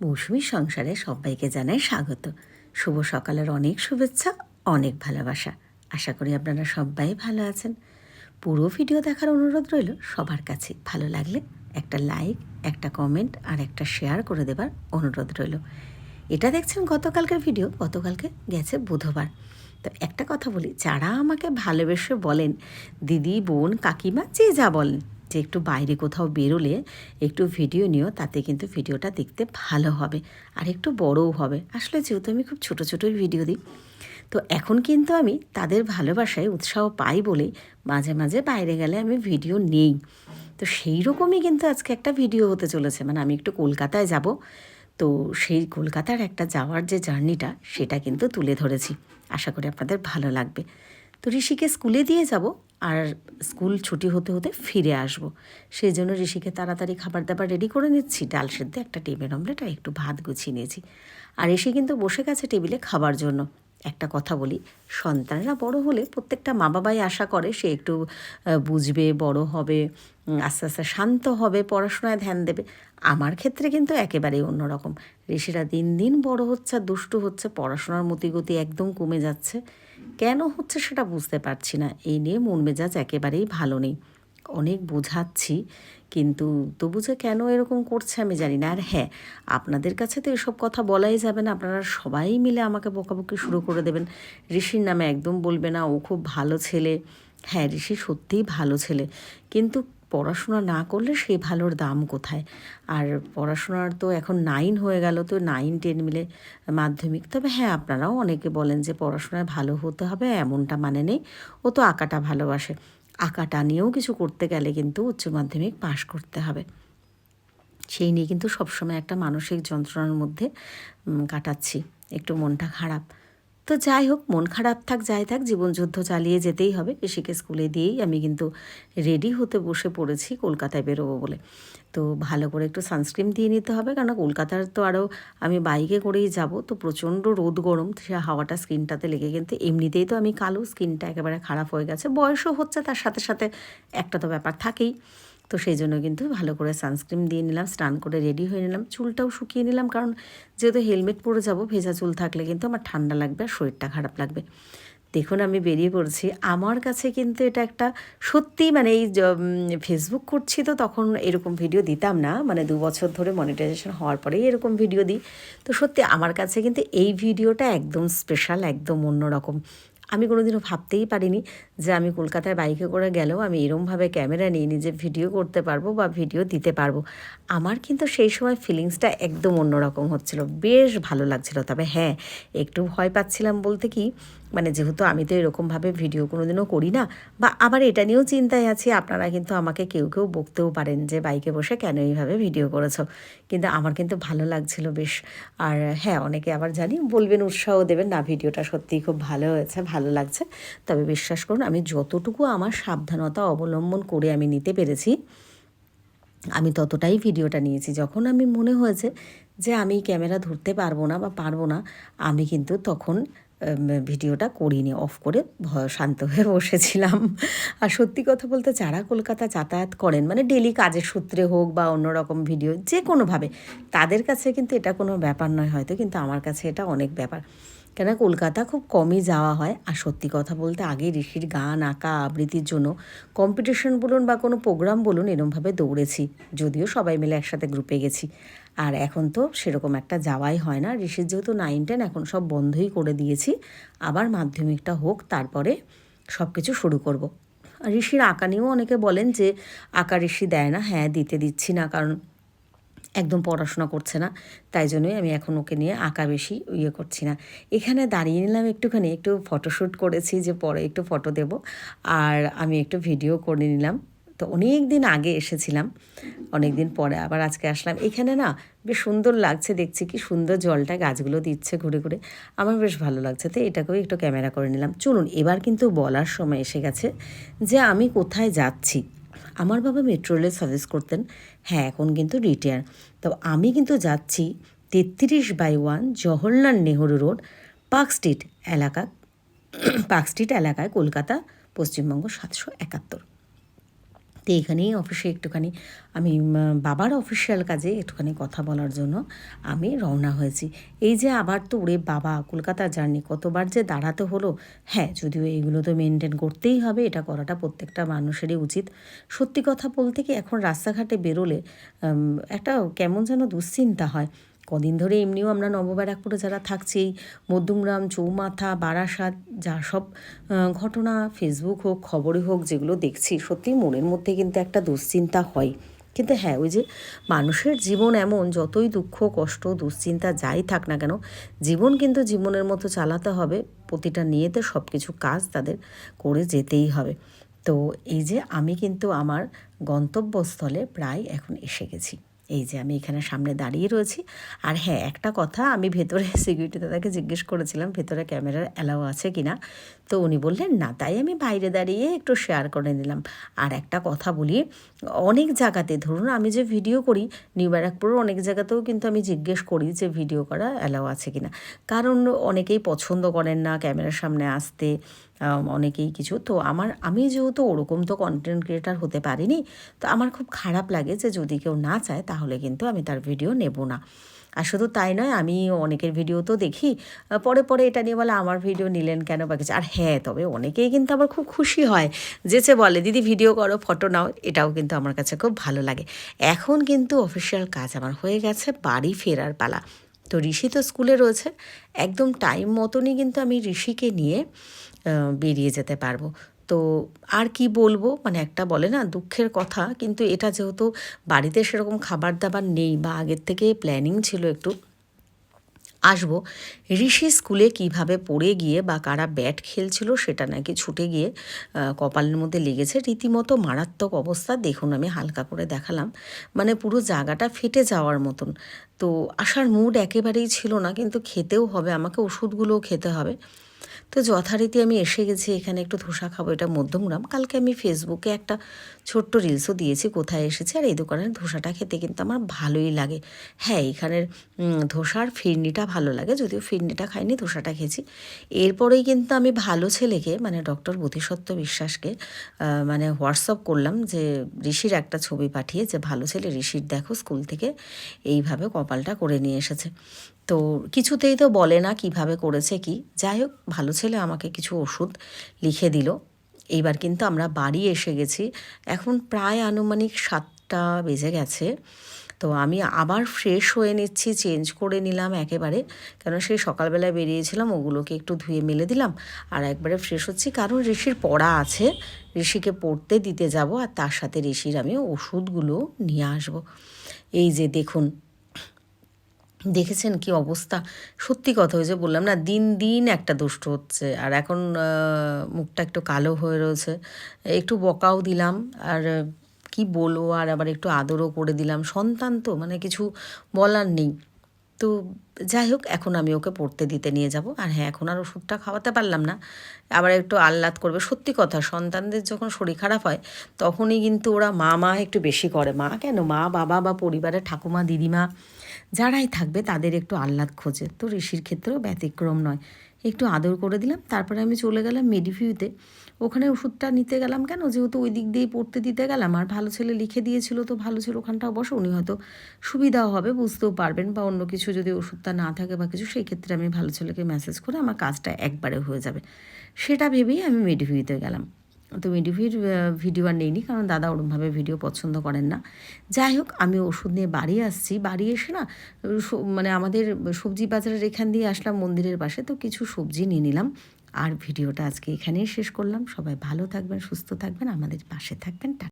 মৌসুমী সংসারে সবাইকে জানাই স্বাগত। শুভ সকালের অনেক শুভেচ্ছা, অনেক ভালোবাসা। আশা করি আপনারা সবাই ভালো আছেন। পুরো ভিডিও দেখার অনুরোধ রইল সবার কাছে। ভালো লাগলে একটা লাইক, একটা কমেন্ট আর একটা শেয়ার করে দেবার অনুরোধ রইল। এটা দেখছেন গতকালকের ভিডিও, গতকালকে গেছে বুধবার। তো একটা কথা বলি, যারা আমাকে ভালোবেসে বলেন দিদি, বোন, কাকিমা, যে যা বলেন, যে একটু বাইরে কোথাও বেরোলে একটু ভিডিও নিও, তাতে কিন্তু ভিডিওটা দেখতে ভালো হবে আর একটু বড়ও হবে। আসলে যেহেতু আমি খুব ছোটো ছোটোই ভিডিও দিই, তো এখন কিন্তু আমি তাদের ভালোবাসায় উৎসাহ পাই বলেই মাঝে মাঝে বাইরে গেলে আমি ভিডিও নেই। তো সেই রকমই কিন্তু আজকে একটা ভিডিও হতে চলেছে, মানে আমি একটু কলকাতায় যাব। তো সেই কলকাতার একটা যাওয়ার যে জার্নিটা, সেটা কিন্তু তুলে ধরেছি। আশা করি আপনাদের ভালো লাগবে। তো ঋষিকে স্কুলে দিয়ে যাব আর স্কুল ছুটি হতে হতে ফিরে আসব। সেই জন্য ঋষিকে তাড়াতাড়ি খাবার দাবার রেডি করে নিচ্ছি। ডাল সেদ্ধ, একটা ডিমের অমলেট আর একটু ভাত গুছিয়ে নিয়েছি। আর এসে কিন্তু বসে গেছে টেবিলে খাবার জন্য। একটা কথা বলি, সন্তানরা বড় হলে প্রত্যেকটা মা বাবাই আশা করে সে একটু বুঝবে, বড় হবে, আস্তে আস্তে শান্ত হবে, পড়াশোনায় ধ্যান দেবে। আমার ক্ষেত্রে কিন্তু একেবারেই অন্যরকম। ঋষিরা দিন দিন বড় হচ্ছে, দুষ্টু হচ্ছে, পড়াশোনার মতিগতি একদম কমে যাচ্ছে। কেন হচ্ছে সেটা বুঝতে পারছি না। এই নিয়ে মন মেজাজ একেবারেই ভালো নেই। অনেক বোঝাচ্ছি, কিন্তু তবু যে কেন এরকম করছে আমি জানি না। আর হ্যাঁ, আপনাদের কাছে তো এসব কথা বলাই যাবে না, আপনারা সবাই মিলে আমাকে বকাবকি শুরু করে দেবেন। ঋষির নামে একদম বলবে না, ও খুব ভালো ছেলে। হ্যাঁ, ঋষি সত্যিই ভালো ছেলে, কিন্তু পড়াশোনা না করলে সেই ভালোর দাম কোথায়? আর পড়াশোনার তো এখন 9 হয়ে গেল, তো 9-10 মিলে মাধ্যমিক। তবে হ্যাঁ, আপনারাও অনেকে বলেন যে পড়াশোনায় ভালো হতে হবে, এমনটা মানে নেই। ও তো আঁকাটা ভালোবাসে। আঁকাটা নিয়েও কিছু করতে গেলে কিন্তু উচ্চ মাধ্যমিক পাশ করতে হবে। সেই নিয়ে কিন্তু সবসময় একটা মানসিক যন্ত্রণার মধ্যে কাটাচ্ছি। একটু মনটা খারাপ। তো যাই হোক, মন খারাপ থাক যাই থাক, জীবনযুদ্ধ চালিয়ে যেতেই হবে। ঋষিকে স্কুলে দিয়েই আমি কিন্তু রেডি হতে বসে পড়েছি কলকাতায় বেরোবো বলে। তো ভালো করে একটু সানস্ক্রিন দিয়ে নিতে হবে, কারণ কলকাতার তো আরও আমি বাইকে করেই যাব। তো প্রচণ্ড রোদ গরম, সে হাওয়াটা স্কিনটাতে লেগে, কিন্তু এমনিতেই তো আমি কালো, স্কিনটা একেবারে খারাপ হয়ে গেছে। বয়সও হচ্ছে, তার সাথে সাথে একটা তো ব্যাপার থাকেই। তো সেই জন্য কিন্তু ভালো করে সানস্ক্রিন দিয়ে নিলাম, স্নান করে রেডি হয়ে নিলাম, চুলটাও শুকিয়ে নিলাম, কারণ যেহেতু হেলমেট পরে যাব, ভেজা চুল থাকলে কিন্তু আমার ঠান্ডা লাগবে আর শরীরটা খারাপ লাগবে। দেখুন, আমি বেরিয়ে পড়ছি। আমার কাছে কিন্তু এটা একটা সত্যি, মানে এই ফেসবুক করছি তো তখন এরকম ভিডিও দিতাম না, মানে 2 বছর ধরে মনিটাইজেশন হওয়ার পরেই এরকম ভিডিও দিই। তো সত্যি আমার কাছে কিন্তু এই ভিডিওটা একদম স্পেশাল, একদম অন্যরকম। আমি কোনোদিনও ভাবতেই পারিনি যে আমি কলকাতায় বাইকে করে গেলেও আমি এরমভাবে ক্যামেরা নিয়ে নিজে ভিডিও করতে পারবো বা ভিডিও দিতে পারবো। আমার কিন্তু সেই সময় ফিলিংসটা একদম অন্যরকম হচ্ছিল, বেশ ভালো লাগছিল। তবে হ্যাঁ, একটু ভয় পাচ্ছিলাম বলতে কি, মানে যেহেতু আমি তো এরকমভাবে ভিডিও কোনোদিনও করি না, বা আবার এটা নিয়েও চিন্তায় আছি, আপনারা কিন্তু আমাকে কেউ কেউ বকতেও পারেন যে বাইকে বসে কেন এইভাবে ভিডিও করেছো, কিন্তু আমার কিন্তু ভালো লাগছিল বেশ। আর হ্যাঁ, অনেকে আবার জানি বলবেন, উৎসাহ দেবেন, না ভিডিওটা সত্যিই খুব ভালো হয়েছে, ভালো লাগছে। তবে বিশ্বাস করুন, আমি যতটুকু আমার সাবধানতা অবলম্বন করে আমি নিতে পেরেছি, আমি ততটাই ভিডিওটা নিয়েছি। যখন আমি মনে হয়েছে যে আমি ক্যামেরা ধরতে পারবো না বা পারবো না, আমি কিন্তু তখন ভিডিওটা করিনি, অফ করে শান্ত হয়ে বসেছিলাম। আর সত্যি কথা বলতে, যারা কলকাতা যাতায়াত করেন, মানে ডেলি কাজের সূত্রে হোক বা অন্যরকম ভিডিও যে কোনোভাবে, তাদের কাছে কিন্তু এটা কোনো ব্যাপার নয় হয়তো, কিন্তু আমার কাছে এটা অনেক ব্যাপার। কেন, কলকাতা খুব কমই যাওয়া হয়। আর সত্যি কথা বলতে, আগে ঋষির গান, আঁকা, আবৃত্তির জন্য কম্পিটিশন বলুন বা কোনো প্রোগ্রাম বলুন, এরমভাবে দৌড়েছি। যদিও সবাই মিলে একসাথে গ্রুপে গেছি। আর এখন তো সেরকম একটা যাওয়াই হয় না। ঋষির যেহেতু 9-10, এখন সব বন্ধই করে দিয়েছি। আবার মাধ্যমিকটা হোক, তারপরে সব কিছু শুরু করব। আর ঋষির আঁকা নিয়েও অনেকে বলেন যে আঁকা ঋষি দেয় না। হ্যাঁ, দিচ্ছি না, কারণ একদম পড়াশোনা করছে না, তাই জন্যই আমি এখন ওকে নিয়ে আঁকা বেশি করছি না। এখানে দাঁড়িয়ে নিলাম একটুখানি, একটু ফটোশ্যুট করেছি, যে পরে একটু ফটো দেব। আর আমি একটু ভিডিও করে নিলাম। তো অনেক দিন আগে এসেছিলাম, অনেক দিন পরে আবার আজকে আসলাম। এখানে না বেশ সুন্দর লাগছে, দেখছি কি সুন্দর জলটা গাছগুলো দিচ্ছে ঘুরে ঘুরে, আমার বেশ ভালো লাগছে। তো এটাকেও একটু ক্যামেরা করে নিলাম। চলুন, এবার কিন্তু বলার সময় এসে গেছে যে আমি কোথায় যাচ্ছি। আমার বাবা মেট্রো রেলে সার্ভিস করতেন। হ্যাঁ, এখন কিন্তু রিটায়ার। তো আমি কিন্তু যাচ্ছি 33/1 Jawaharlal Nehru road, park street এলাকা, পার্ক স্ট্রিট এলাকায়, কলকাতা, পশ্চিমবঙ্গ 771। তো এখানেই অফিসে একটুখানি আমি বাবার অফিসিয়াল কাজে একটুখানি কথা বলার জন্য আমি রওনা হয়েছি। এই যে আবার তো ওরে বাবা কলকাতা জার্নি কতবার যে দাঁড়াতে হলো। হ্যাঁ, যদিও এইগুলো তো মেনটেন করতেই হবে, এটা করাটা প্রত্যেকটা মানুষেরই উচিত। সত্যি কথা বলতে কি এখন রাস্তাঘাটে বেরোলে একটা কেমন যেন দুশ্চিন্তা হয়। কদিন ধরে এমনিও আমরা নবব্যারাকপুরে যারা থাকছি, এই মধ্যমগ্রাম, চৌমাথা, বারাসাত যা সব ঘটনা ফেসবুক হোক, খবরে হোক যেগুলো দেখছি, সত্যিই মনের মধ্যে কিন্তু একটা দুশ্চিন্তা হয়। কিন্তু হ্যাঁ, ওই যে মানুষের জীবন এমন, যতই দুঃখ, কষ্ট, দুশ্চিন্তা যাই থাক না কেন, জীবন কিন্তু জীবনের মতো চালাতে হবে। প্রতিটা নিয়েতে সব কিছু কাজ তাদের করে যেতেই হবে। তো এই যে আমি কিন্তু আমার গন্তব্যস্থলে প্রায় এখন এসে গেছি। এই যে আমি এখানে সামনে দাঁড়িয়ে রয়েছি। আর হ্যাঁ, একটা কথা, আমি ভেতরে সিকিউরিটি দাদাকে জিজ্ঞেস করেছিলাম ভেতরে ক্যামেরার অ্যালাউ আছে কি না, তো উনি বললেন না, তাই আমি বাইরে দাঁড়িয়ে একটু শেয়ার করে নিলাম। আর একটা কথা বলি, অনেক জায়গাতে ধরুন আমি যে ভিডিও করি, নিউ ব্যারাকপুরের অনেক জায়গাতেও কিন্তু আমি জিজ্ঞেস করি যে ভিডিও করা অ্যালাউ আছে কি না, কারণ অনেকেই পছন্দ করেন না ক্যামেরার সামনে আসতে, অনেকেই কিছু। তো আমি যেহেতু ওরকম তো কন্টেন্ট ক্রিয়েটার হতে পারিনি, তো আমার খুব খারাপ লাগে যে যদি কেউ না চায় তাহলে কিন্তু আমি তার ভিডিও নেব না। আর শুধু তাই নয়, আমি অনেকের ভিডিও তো দেখি, পরে পরে এটা নিয়ে বলে আমার ভিডিও নিলেন কেন বা কিছু। আর হ্যাঁ, তবে অনেকেই কিন্তু আবার খুব খুশি হয়, যেচে বলে দিদি ভিডিও করো, ফটো নাও, এটাও কিন্তু আমার কাছে খুব ভালো লাগে। এখন কিন্তু অফিসিয়াল কাজ আমার হয়ে গেছে, বাড়ি ফেরার পালা। তো ঋষি তো স্কুলে রয়েছে, একদম টাইম মতনই কিন্তু আমি ঋষিকে নিয়ে বেরিয়ে যেতে পারবো। তো আর কি বলবো, মানে একটা বলে না দুঃখের কথা, কিন্তু এটা যেহেতু বাড়িতে সেরকম খাবার দাবার নেই বা আগের থেকে প্ল্যানিং ছিল একটু আসবো, ঋষি স্কুলে কিভাবে পড়ে গিয়ে বা কারা ব্যাট খেলছিল সেটা নাকি ছুটে গিয়ে কপালের মধ্যে লেগেছে, রীতিমতো মারাত্মক অবস্থা। দেখুন আমি হালকা করে দেখালাম, মানে পুরো জায়গাটা ফেটে যাওয়ার মতন। তো আসার মুড একেবারেই ছিল না, কিন্তু খেতেও হবে আমাকে, ওষুধগুলোও খেতে হবে। তো যথারীতি আমি এসে গেছি এখানে, একটু ধোসা খাবো, এটা মধ্যমগ্রাম। কালকে আমি ফেসবুকে একটা ছোট্ট রিলসও দিয়েছি কোথায় এসেছি। আর এই দোকানের ধোসাটা খেতে কিন্তু আমার ভালোই লাগে। হ্যাঁ, এখানের ধোসার ফিরনিটা ভালো লাগে, যদিও ফিরনিটা খাইনি, ধোসাটা খেয়েছি। এরপরেই কিন্তু আমি ভালো ছেলেকে, মানে ডক্টর বোধিসত্ত্ব বিশ্বাসকে মানে হোয়াটসঅ্যাপ করলাম যে ঋষির একটা ছবি পাঠিয়ে, যে ভালো ছেলে ঋষির দেখো স্কুল থেকে এইভাবে কপালটা করে নিয়ে এসেছে। তো কিছুতেই তো বলে না কিভাবে করেছে কি, যাই হোক ভালো ছেলে আমাকে কিছু ওষুধ লিখে দিল। এইবার কিন্তু আমরা বাড়ি এসে গেছি, এখন প্রায় আনুমানিক 7টা বেজে গেছে। তো আমি আবার ফ্রেশ হয়ে নিচ্ছি, চেঞ্জ করে নিলাম একেবারে, কেন সেই সকালবেলায় বেরিয়েছিলাম, ওগুলোকে একটু ধুয়ে মেলে দিলাম। আর একবারে ফ্রেশ হচ্ছি, কারণ ঋষির পড়া আছে, ঋষিকে পড়তে দিতে যাব, আর তার সাথে ঋষির আমি ওষুধগুলো নিয়ে আসব। এই যে দেখুন, দেখেছেন কি অবস্থা। সত্যি কথা, ওই যে বললাম না, দিন দিন একটা দুষ্ট হচ্ছে। আর এখন মুখটা একটু কালো হয়ে রয়েছে, একটু বকাও দিলাম, আর কি বলবো, আর আবার একটু আদরও করে দিলাম। সন্তান তো, মানে কিছু বলার নেই। তো যাই হোক, এখন আমি ওকে পড়তে দিতে নিয়ে যাব। আর হ্যাঁ, এখন আর ওষুধটা খাওয়াতে পারলাম না, আবার একটু আহ্লাদ করবে। সত্যি কথা, সন্তানদের যখন শরীর খারাপ হয় তখনই কিন্তু ওরা মা একটু বেশি করে। মা কেন, মা বাবা বা পরিবারের ঠাকুমা দিদিমা যারাই থাকবে তাদের একটু আহ্লাদ খোঁজে। তো ঋষির ক্ষেত্রেও ব্যতিক্রম নয়। একটু আদর করে দিলাম, তারপরে আমি চলে গেলাম মেডিভিউতে। ওখানে ওষুধটা নিতে গেলাম কেন, যেহেতু ওই দিক দিয়েই পড়তে দিতে গেলাম, আর ভালো ছেলে লিখে দিয়েছিল, তো ভালো ছেলে ওখানটাও বসে, উনি হয়তো সুবিধাও হবে, বুঝতেও পারবেন, বা অন্য কিছু যদি ওষুধটা না থাকে বা কিছু, সেই ক্ষেত্রে আমি ভালো ছেলেকে মেসেজ করে আমার কাজটা একবারে হয়ে যাবে, সেটা ভেবেই আমি মেডিভিউতে গেলাম। তো মেডিভিউর ভিডিও আর নেইনি, কারণ দাদা ওরমভাবে ভিডিও পছন্দ করেন না। যাই হোক, আমি ওষুধ নিয়ে বাড়ি আসছি, বাড়ি এসে না মানে আমাদের সবজি বাজারের এখান দিয়ে আসলাম মন্দিরের পাশে, তো কিছু সবজি নিয়ে নিলাম। আর ভিডিওটা আজকে এখানেই শেষ করলাম। সবাই ভালো থাকবেন, সুস্থ থাকবেন, আমাদের পাশে থাকবেন।